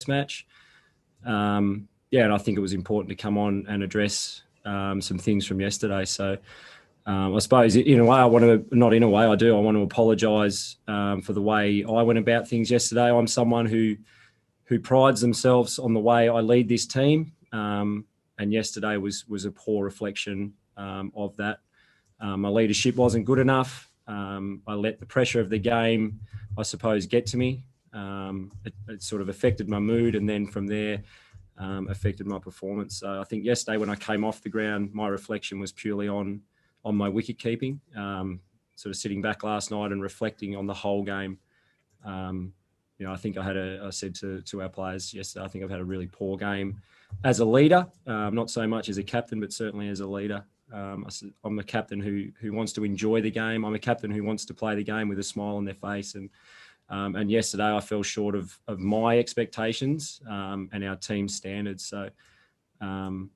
test match. And I think it was important to come on and address some things from yesterday. So I suppose in a way, I want to apologise for the way I went about things yesterday. I'm someone who prides themselves on the way I lead this team. And yesterday was a poor reflection of that. My leadership wasn't good enough. I let the pressure of the game, I suppose, get to me. It sort of affected my mood, and then from there, affected my performance. So I think yesterday when I came off the ground, my reflection was purely on my wicket keeping. Sort of sitting back last night and reflecting on the whole game. I think I said to our players yesterday, I think I've had a really poor game as a leader, not so much as a captain, but certainly as a leader. I'm a captain who wants to enjoy the game. I'm a captain who wants to play the game with a smile on their face. And yesterday I fell short of my expectations and our team's standards. So I'm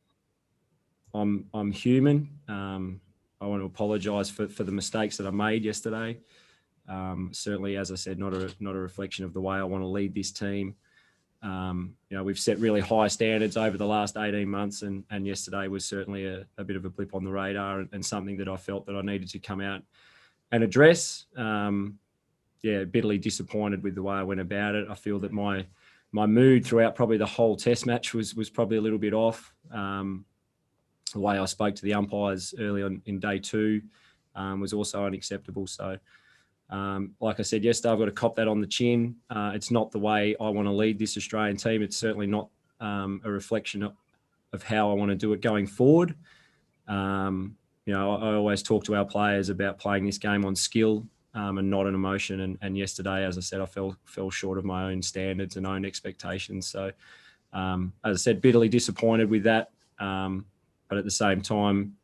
human. I want to apologise for the mistakes that I made yesterday. Certainly, as I said, not a reflection of the way I want to lead this team. We've set really high standards over the last 18 months, and yesterday was certainly a bit of a blip on the radar and something that I felt that I needed to come out and address. Bitterly disappointed with the way I went about it. I feel that my mood throughout probably the whole test match was probably a little bit off. The way I spoke to the umpires early on in day 2 was also unacceptable. So, like I said yesterday, I've got to cop that on the chin. It's not the way I want to lead this Australian team. It's certainly not a reflection of how I want to do it going forward. I always talk to our players about playing this game on skill and not an emotion. And yesterday, as I said, I fell short of my own standards and own expectations. So, as I said, bitterly disappointed with that. But at the same time,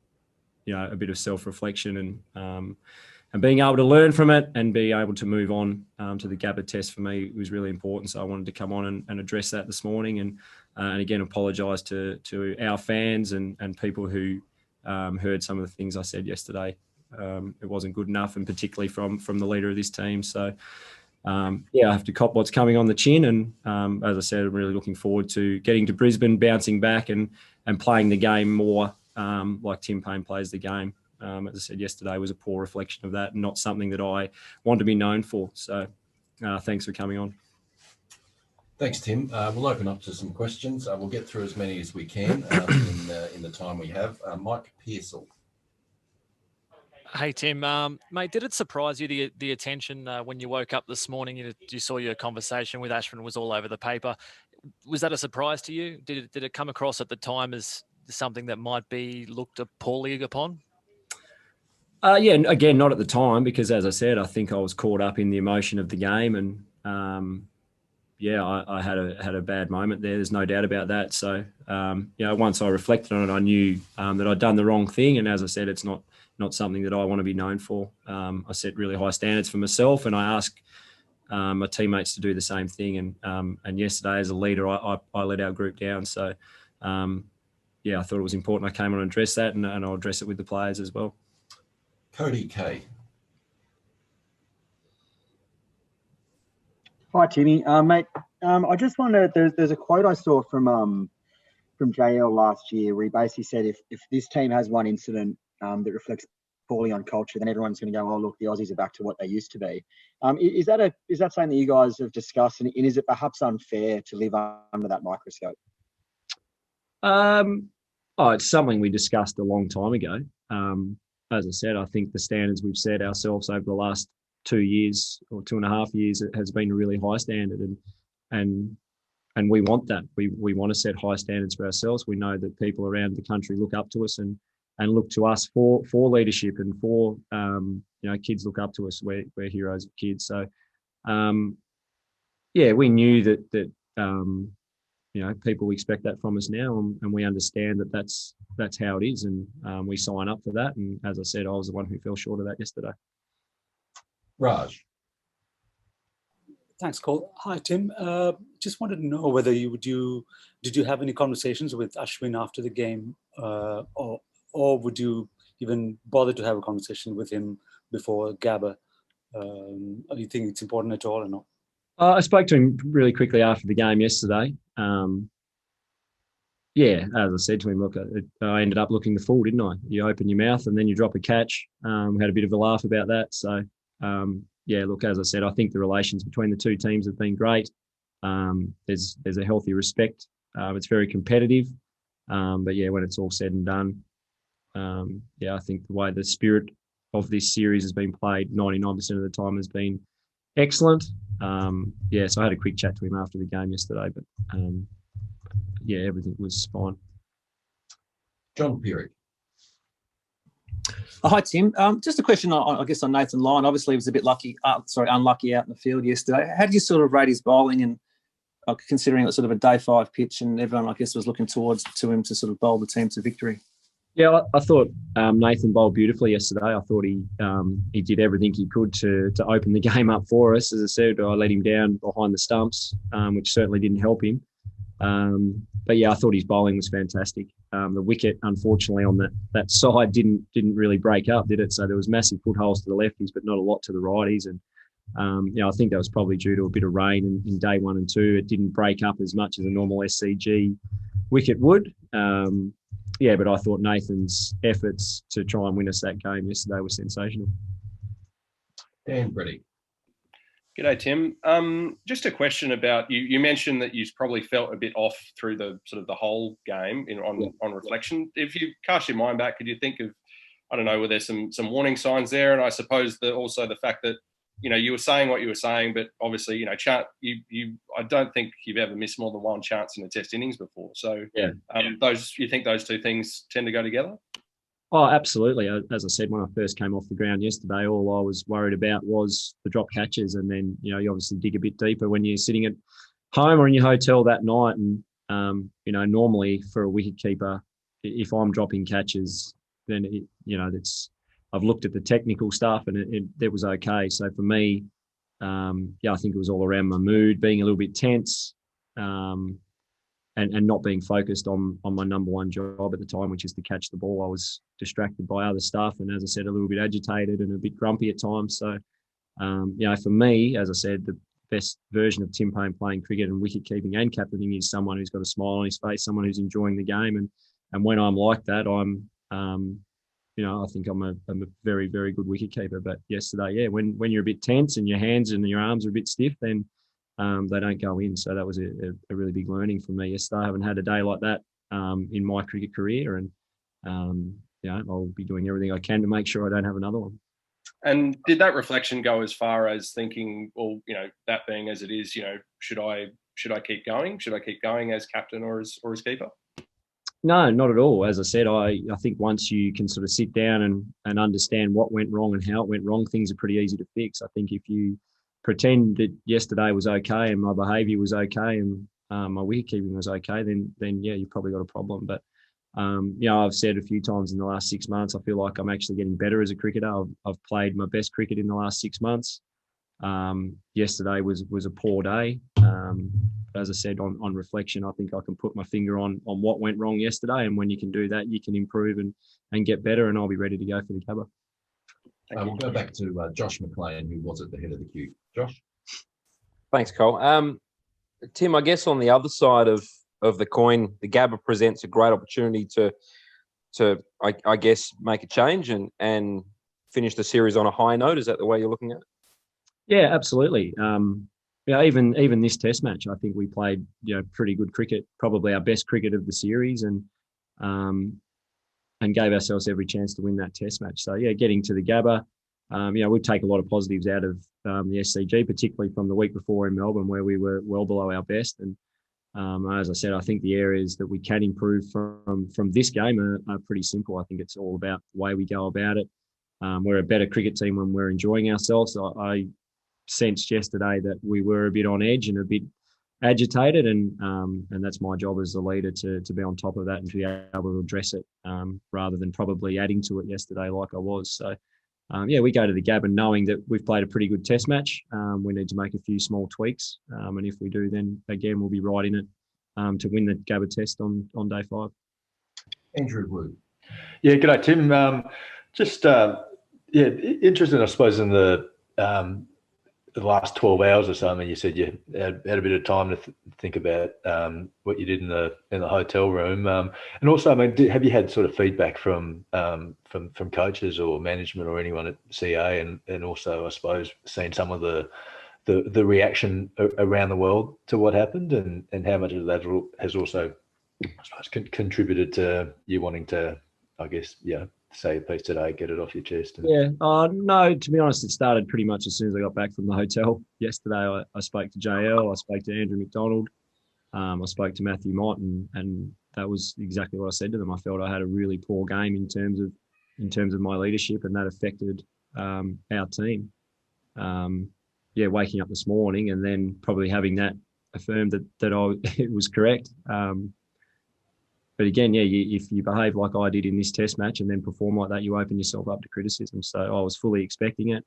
a bit of self-reflection and being able to learn from it and be able to move on to the Gabba test for me was really important. So I wanted to come on and address that this morning and again, apologise to our fans and people who heard some of the things I said yesterday. It wasn't good enough, and particularly from the leader of this team. So, I have to cop what's coming on the chin. And as I said, I'm really looking forward to getting to Brisbane, bouncing back and playing the game more like Tim Paine plays the game. As I said yesterday, was a poor reflection of that and not something that I want to be known for. So thanks for coming on. Thanks, Tim. We'll open up to some questions. We'll get through as many as we can in the time we have. Mike Pearsall. Hey, Tim. Mate, did it surprise you, the attention when you woke up this morning? You saw your conversation with Ashwin was all over the paper. Was that a surprise to you? Did it come across at the time as something that might be looked poorly upon? Again, not at the time, because as I said, I think I was caught up in the emotion of the game, and I had a bad moment there. There's no doubt about that. So once I reflected on it, I knew that I'd done the wrong thing, and as I said, it's not something that I want to be known for. I set really high standards for myself, and I ask my teammates to do the same thing. And yesterday, as a leader, I let our group down. So I thought it was important I came on and address that, and I'll address it with the players as well. Cody K. Hi, Timmy. Mate, I just wonder, there's a quote I saw from JL last year where he basically said if this team has one incident that reflects poorly on culture, then everyone's going to go, oh, look, the Aussies are back to what they used to be. Is that something that you guys have discussed, and is it perhaps unfair to live under that microscope? It's something we discussed a long time ago. As I said, I think the standards we've set ourselves over the last 2 years or 2.5 years has been a really high standard, and we want that. We want to set high standards for ourselves. We know that people around the country look up to us and look to us for leadership, and for kids look up to us. We're heroes of kids. So we knew that people expect that from us now, and we understand that that's how it is, and we sign up for that. And as I said, I was the one who fell short of that yesterday. Raj. Thanks, Cole. Hi, Tim. Just wanted to know whether did you have any conversations with Ashwin after the game, or would you even bother to have a conversation with him before Gabba? Do you think it's important at all or not? I spoke to him really quickly after the game yesterday. Yeah, as I said to him, look, I ended up looking the fool, didn't I? You open your mouth and then you drop a catch. We had a bit of a laugh about that. So, yeah, look, as I said, I think the relations between the two teams have been great. There's a healthy respect. It's very competitive. But, yeah, when it's all said and done, yeah, I think the way the spirit of this series has been played 99% of the time has been excellent. Yeah, so I had a quick chat to him after the game yesterday, but yeah, everything was fine. John Peary. Hi, Tim. Just a question, I guess, on Nathan Lyon. Obviously, he was a bit unlucky out in the field yesterday. How do you sort of rate his bowling, and considering it was sort of a day 5 pitch, and everyone, I guess, was looking towards to him to sort of bowl the team to victory? Yeah, I thought Nathan bowled beautifully yesterday. I thought he did everything he could to open the game up for us. As I said, I let him down behind the stumps, which certainly didn't help him. But yeah, I thought his bowling was fantastic. The wicket, unfortunately, on that side didn't really break up, did it? So there was massive footholes to the lefties, but not a lot to the righties. And I think that was probably due to a bit of rain in day 1 and 2. It didn't break up as much as a normal SCG wicket would. Yeah, but I thought Nathan's efforts to try and win us that game yesterday were sensational. Dan Brady. G'day, Tim. Just a question about you. You mentioned that you probably felt a bit off through the sort of the whole game on reflection. If you cast your mind back, could you think of, I don't know, were there some warning signs there? And I suppose that also the fact that, you were saying what you were saying, but obviously, I don't think you've ever missed more than one chance in a test innings before. So yeah, you think those two things tend to go together? Oh, absolutely. As I said, when I first came off the ground yesterday, all I was worried about was the drop catches. And then, you obviously dig a bit deeper when you're sitting at home or in your hotel that night. And, normally for a wicketkeeper, if I'm dropping catches, then, I've looked at the technical stuff and it was okay. So for me, I think it was all around my mood, being a little bit tense, and not being focused on my number one job at the time, which is to catch the ball. I was distracted by other stuff, and as I said, a little bit agitated and a bit grumpy at times. So, for me, as I said, the best version of Tim Paine playing cricket and wicket keeping and captaining is someone who's got a smile on his face, someone who's enjoying the game. And when I'm like that, I think I'm a very, very good wicket keeper. But yesterday, yeah, when you're a bit tense and your hands and your arms are a bit stiff, then they don't go in. So that was a really big learning for me yesterday. I haven't had a day like that in my cricket career, and I'll be doing everything I can to make sure I don't have another one. And did that reflection go as far as thinking, well, that being as it is, should I keep going? Should I keep going as captain or as keeper? No, not at all. As I said, I think once you can sort of sit down and understand what went wrong and how it went wrong, things are pretty easy to fix. I think if you pretend that yesterday was okay and my behaviour was okay and my wicket-keeping was okay, then yeah, you've probably got a problem. But, I've said a few times in the last 6 months, I feel like I'm actually getting better as a cricketer. I've played my best cricket in the last 6 months. Yesterday was a poor day. As I said, on reflection, I think I can put my finger on what went wrong yesterday. And when you can do that, you can improve and get better, and I'll be ready to go for the cover. We'll go back to Josh McLean, who was at the head of the queue. Josh? Thanks, Cole. Tim, I guess on the other side of the coin, the Gabba presents a great opportunity to I guess, make a change and finish the series on a high note. Is that the way you're looking at it? Yeah, absolutely. Even this test match, I think we played pretty good cricket, probably our best cricket of the series, and gave ourselves every chance to win that test match. So yeah, getting to the Gabba, we'd take a lot of positives out of the SCG, particularly from the week before in Melbourne, where we were well below our best. And as I said, I think the areas that we can improve from this game are pretty simple. I think it's all about the way we go about it. We're a better cricket team when we're enjoying ourselves. I sensed yesterday that we were a bit on edge and a bit agitated, and that's my job as the leader to be on top of that and to be able to address it rather than probably adding to it yesterday like I was. So we go to the Gabba knowing that we've played a pretty good test match. We need to make a few small tweaks, and if we do, then again we'll be right in it to win the Gabba test on day 5. Andrew Wood. Yeah, g'day, Tim. Interested, I suppose, in the the last 12 hours or something, you said you had a bit of time to think about what you did in the hotel room, and also, I mean, have you had sort of feedback from coaches or management or anyone at CA, and also, I suppose, seen some of the reaction around the world to what happened, and how much of that has also, I suppose, contributed to you wanting to, I guess, say a piece today, get it off your chest? No, to be honest, it started pretty much as soon as I got back from the hotel yesterday. I spoke to JL, I spoke to Andrew McDonald, I spoke to Matthew Mott, and that was exactly what I said to them. I felt I had a really poor game in terms of my leadership, and that affected our team. Waking up this morning and then probably having that affirmed that it was correct. But again, if you behave like I did in this test match and then perform like that, you open yourself up to criticism. So I was fully expecting it.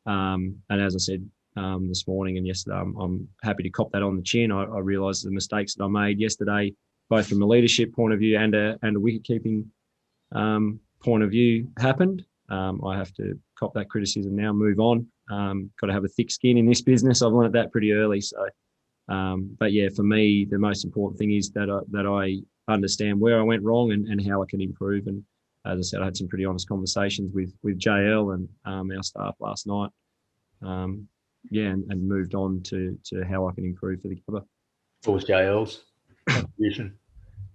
And as I said this morning and yesterday, I'm happy to cop that on the chin. I realised the mistakes that I made yesterday, both from a leadership point of view and a wicket-keeping point of view, happened. I have to cop that criticism now, move on. Got to have a thick skin in this business. I've learned that pretty early. So, but yeah, for me, the most important thing is that I understand where I went wrong and how I can improve. And as I said, I had some pretty honest conversations with JL and our staff last night. And moved on to how I can improve for the cover. What was JL's contribution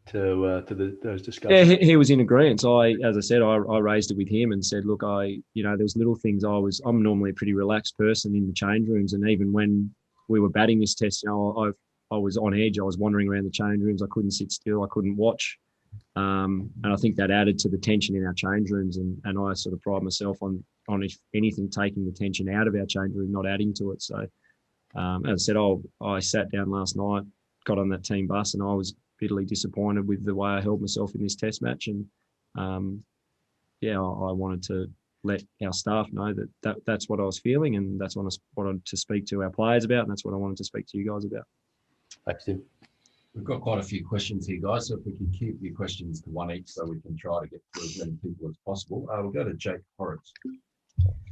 to those discussions? Yeah, he was in agreement. As I said, I raised it with him and said, look, there's little things. I'm normally a pretty relaxed person in the change rooms, and even when we were batting this test, I was on edge. I was wandering around the change rooms. I couldn't sit still. I couldn't watch. And I think that added to the tension in our change rooms. And I sort of pride myself on if anything, taking the tension out of our change room, not adding to it. So, as I said, I sat down last night, got on that team bus, and I was bitterly disappointed with the way I held myself in this test match. And, I wanted to let our staff know that's what I was feeling, and that's what I wanted to speak to our players about, and that's what I wanted to speak to you guys about. Thanks, Tim. We've got quite a few questions here, guys, so if we can keep your questions to one each so we can try to get through as many people as possible. We'll go to Jake Horrocks.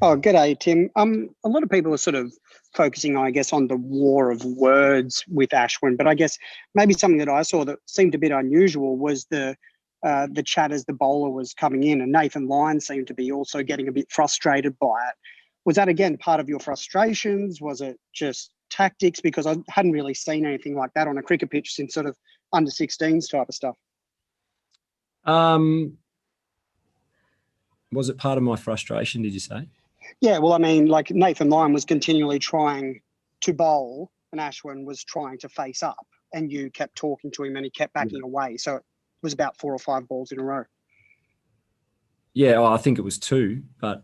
Oh, g'day, Tim. A lot of people are sort of focusing, I guess, on the war of words with Ashwin, but I guess maybe something that I saw that seemed a bit unusual was the chat as the bowler was coming in, and Nathan Lyon seemed to be also getting a bit frustrated by it. Was that, again, part of your frustrations? Was it just tactics? Because I hadn't really seen anything like that on a cricket pitch since sort of under 16s type of stuff. Was it part of my frustration, did you say? Yeah, well, I mean, like Nathan Lyon was continually trying to bowl and Ashwin was trying to face up, and you kept talking to him and he kept backing away. So it was about 4 or 5 balls in a row. Yeah, I think it was 2. But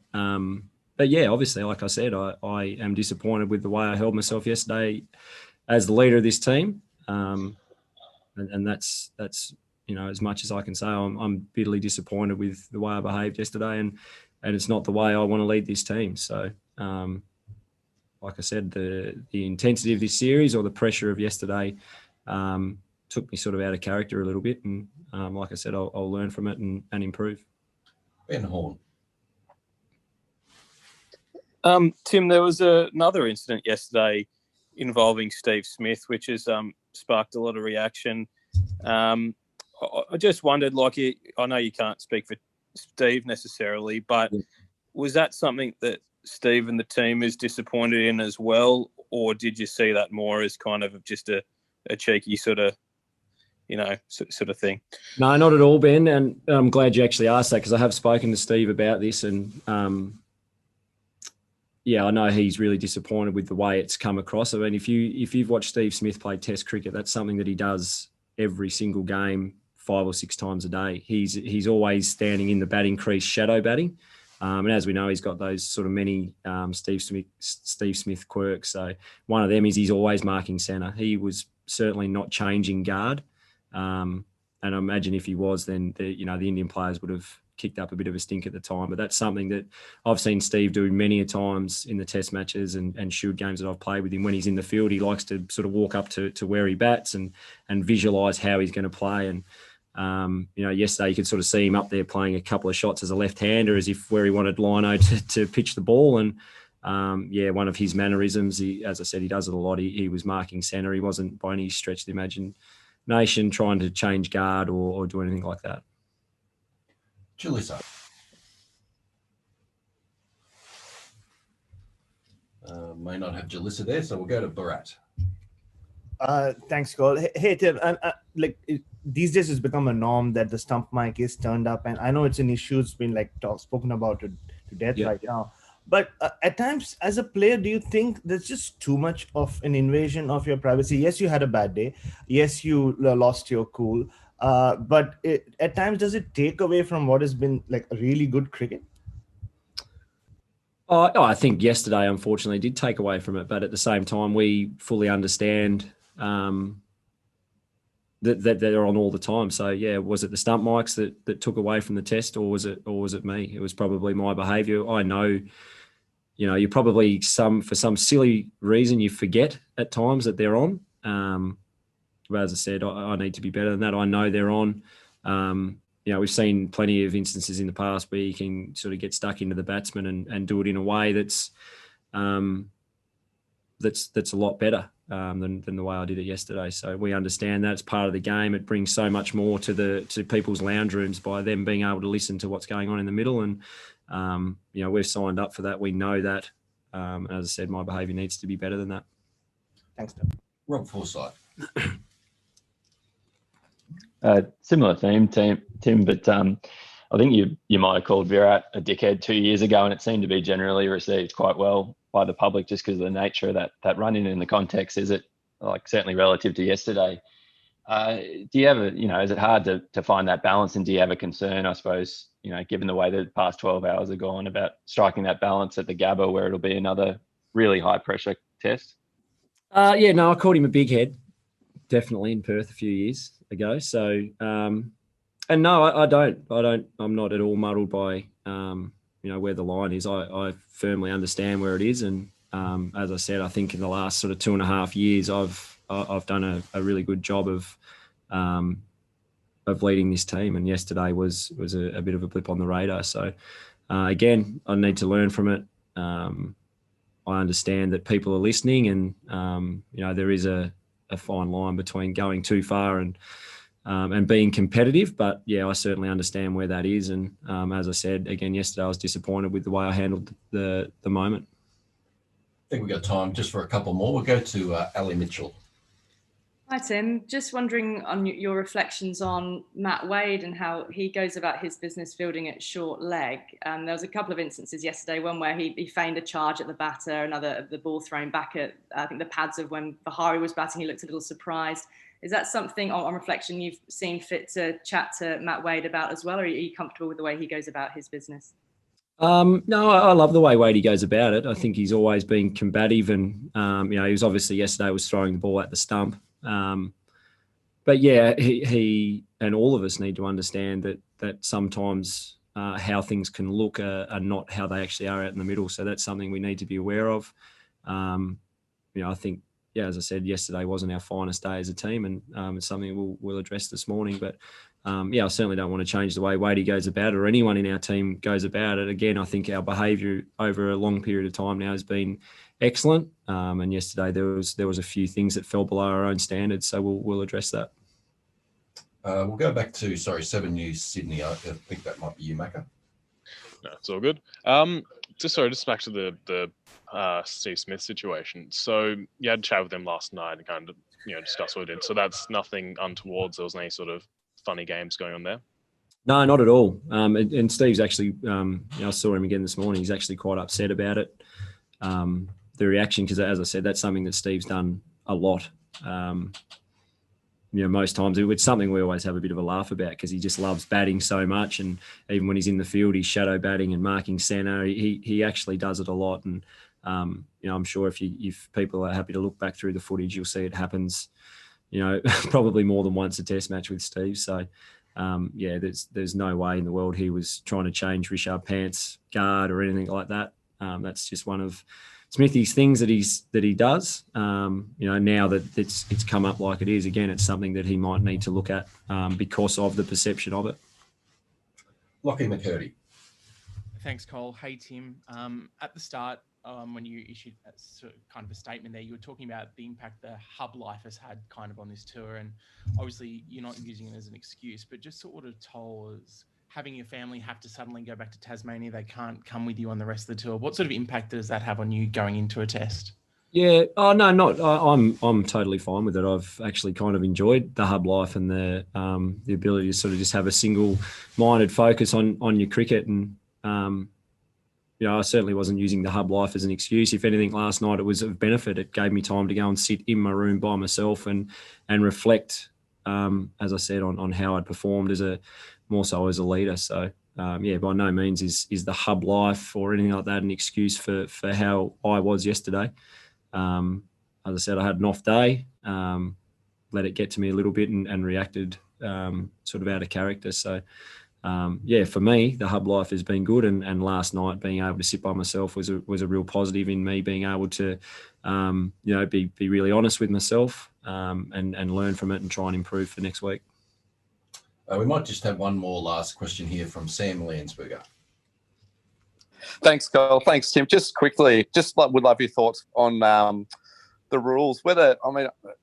yeah, obviously, like I said, I am disappointed with the way I held myself yesterday as the leader of this team. And that's as much as I can say. I'm bitterly disappointed with the way I behaved yesterday, and it's not the way I want to lead this team. So, like I said, the intensity of this series or the pressure of yesterday took me sort of out of character a little bit. And like I said, I'll learn from it and improve. Ben Horn. Tim, there was another incident yesterday involving Steve Smith, which has sparked a lot of reaction. I just wondered, I know you can't speak for Steve necessarily, but was that something that Steve and the team is disappointed in as well, or did you see that more as kind of just a cheeky sort of thing? No, not at all, Ben, and I'm glad you actually asked that, because I have spoken to Steve about this, and I know he's really disappointed with the way it's come across. I mean, if you've watched Steve Smith play Test cricket, that's something that he does every single game, 5 or 6 times a day. He's always standing in the batting crease, shadow batting, and as we know, he's got those sort of many Steve Smith quirks. So one of them is he's always marking centre. He was certainly not changing guard, and I imagine if he was, then the Indian players would have kicked up a bit of a stink at the time. But that's something that I've seen Steve do many a times in the test matches and Shield games that I've played with him. When he's in the field, he likes to sort of walk up to where he bats and visualise how he's going to play. And, yesterday you could sort of see him up there playing a couple of shots as a left-hander, as if where he wanted Lino to pitch the ball. And one of his mannerisms, as I said, he does it a lot. He was marking centre. He wasn't by any stretch of the imagination trying to change guard or do anything like that. Jalissa. May not have Jalissa there, so we'll go to Bharat. Thanks, Cole. Hey, Tim. These days it's become a norm that the stump mic is turned up, and I know it's an issue. It's been spoken about to death right now. But at times, as a player, do you think there's just too much of an invasion of your privacy? Yes, you had a bad day. Yes, you lost your cool. But at times, does it take away from what has been a really good cricket? I think yesterday, unfortunately, did take away from it. But at the same time, we fully understand that they're on all the time. So yeah, was it the stump mics that took away from the test, or was it me? It was probably my behaviour. I know, you probably for some silly reason you forget at times that they're on. But as I said, I need to be better than that. I know they're on. We've seen plenty of instances in the past where you can sort of get stuck into the batsman and do it in a way that's a lot better than the way I did it yesterday. So we understand that it's part of the game. It brings so much more to people's lounge rooms by them being able to listen to what's going on in the middle. And we've signed up for that. We know that. As I said, my behaviour needs to be better than that. Thanks, Tim. Rob Forsyth. Similar theme, Tim, but I think you might have called Virat a dickhead 2 years ago, and it seemed to be generally received quite well by the public just because of the nature of that run-in and the context. Is it certainly relative to yesterday? Do you have is it hard to find that balance, and do you have a concern, I suppose, given the way the past 12 hours have gone, about striking that balance at the Gabba where it'll be another really high pressure test? I called him a big head, definitely in Perth a few years ago. So, and no, I don't. I'm not at all muddled by, where the line is. I firmly understand where it is, and as I said, I think in the last sort of 2.5 years, I've done a really good job of leading this team, and yesterday was a bit of a blip on the radar. So, again, I need to learn from it. I understand that people are listening, and there is a fine line between going too far and being competitive. But yeah, I certainly understand where that is. And as I said, again, yesterday I was disappointed with the way I handled the moment. I think we've got time just for a couple more. We'll go to Ali Mitchell. Hi, Tim. Just wondering on your reflections on Matt Wade and how he goes about his business fielding at short leg. There was a couple of instances yesterday, one where he feigned a charge at the batter, another the ball thrown back at, I think, the pads of when Bahari was batting. He looked a little surprised. Is that something on reflection you've seen fit to chat to Matt Wade about as well, or are you comfortable with the way he goes about his business? No, I love the way Whitey goes about it. I think he's always been combative, and he was obviously yesterday was throwing the ball at the stump. But yeah, he and all of us need to understand that sometimes how things can look are not how they actually are out in the middle. So that's something we need to be aware of. I think, as I said, yesterday wasn't our finest day as a team, and it's something we'll address this morning. But I certainly don't want to change the way Whitey goes about it, or anyone in our team goes about it. Again, I think our behaviour over a long period of time now has been excellent. And yesterday there was a few things that fell below our own standards, so we'll address that. We'll go back to 7 News Sydney. I think that might be you, Macca. No, it's all good. Just back to the Steve Smith situation. So you had a chat with him last night and kind of discuss what it did. So that's nothing untoward. There wasn't any sort of funny games going on there? No, not at all. And Steve's actually, I saw him again this morning. He's actually quite upset about it. The reaction, because as I said, that's something that Steve's done a lot. Most times it's something we always have a bit of a laugh about, because he just loves batting so much. And even when he's in the field, he's shadow batting and marking centre. He actually does it a lot. And, I'm sure if people are happy to look back through the footage, you'll see it happens, probably more than once a test match with Steve. So, there's no way in the world he was trying to change Rishabh Pant's guard or anything like that. That's just one of Smithy's things that he does. Now that it's come up like it is, again, it's something that he might need to look at because of the perception of it. Lockie McCurdy. Thanks, Cole. Hey, Tim. At the start, when you issued a sort of kind of a statement there, you were talking about the impact the hub life has had kind of on this tour, and obviously you're not using it as an excuse, but just sort of told us having your family have to suddenly go back to Tasmania, they can't come with you on the rest of the tour. What sort of impact does that have on you going into a test? Yeah. Oh no, not. I'm totally fine with it. I've actually kind of enjoyed the hub life and the ability to sort of just have a single-minded focus on your cricket, and I certainly wasn't using the hub life as an excuse. If anything, last night it was of benefit. It gave me time to go and sit in my room by myself and reflect, as I said, on how I'd performed more so as a leader. So. By no means is the hub life or anything like that an excuse for how I was yesterday. As I said, I had an off day, let it get to me a little bit and reacted sort of out of character. So, for me, the hub life has been good. And last night being able to sit by myself was a real positive in me being able to, be really honest with myself and learn from it and try and improve for next week. We might just have one more last question here from Sam Landsberger. Thanks, Cole. Thanks, Tim. Just quickly, would love your thoughts on the rules.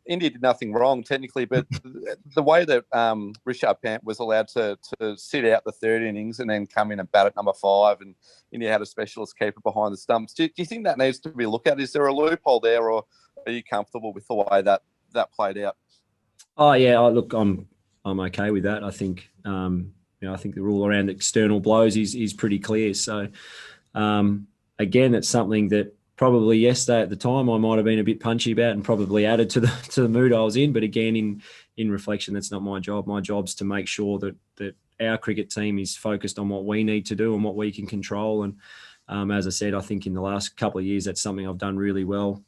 India did nothing wrong technically, but the way that Rishabh Pant was allowed to sit out the third innings and then come in and bat at number 5, and India had a specialist keeper behind the stumps. Do you think that needs to be looked at? Is there a loophole there, or are you comfortable with the way that played out? Oh yeah, look, I'm okay with that. I think I think the rule around external blows is pretty clear. So again, it's something that probably yesterday at the time I might have been a bit punchy about and probably added to the mood I was in. But again, in reflection, that's not my job. My job's to make sure that our cricket team is focused on what we need to do and what we can control. And as I said, I think in the last couple of years that's something I've done really well.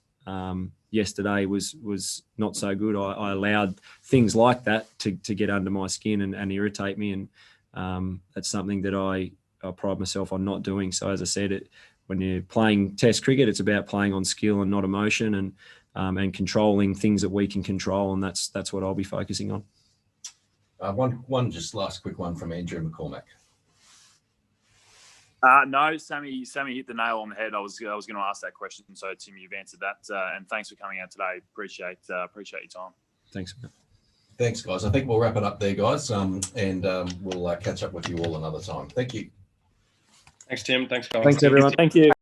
Yesterday was not so good. I allowed things like that to get under my skin and irritate me, and that's something that I pride myself on not doing. So as I said, when you're playing Test cricket, it's about playing on skill and not emotion, and controlling things that we can control, and that's what I'll be focusing on. One just last quick one from Andrew McCormack. No, Sammy hit the nail on the head. I was going to ask that question, so Tim, you've answered that, and thanks for coming out today. Appreciate your time. Thanks. Thanks, guys. I think we'll wrap it up there, guys, and we'll catch up with you all another time. Thank you. Thanks, Tim. Thanks, Colin. Thanks, everyone. Thank you.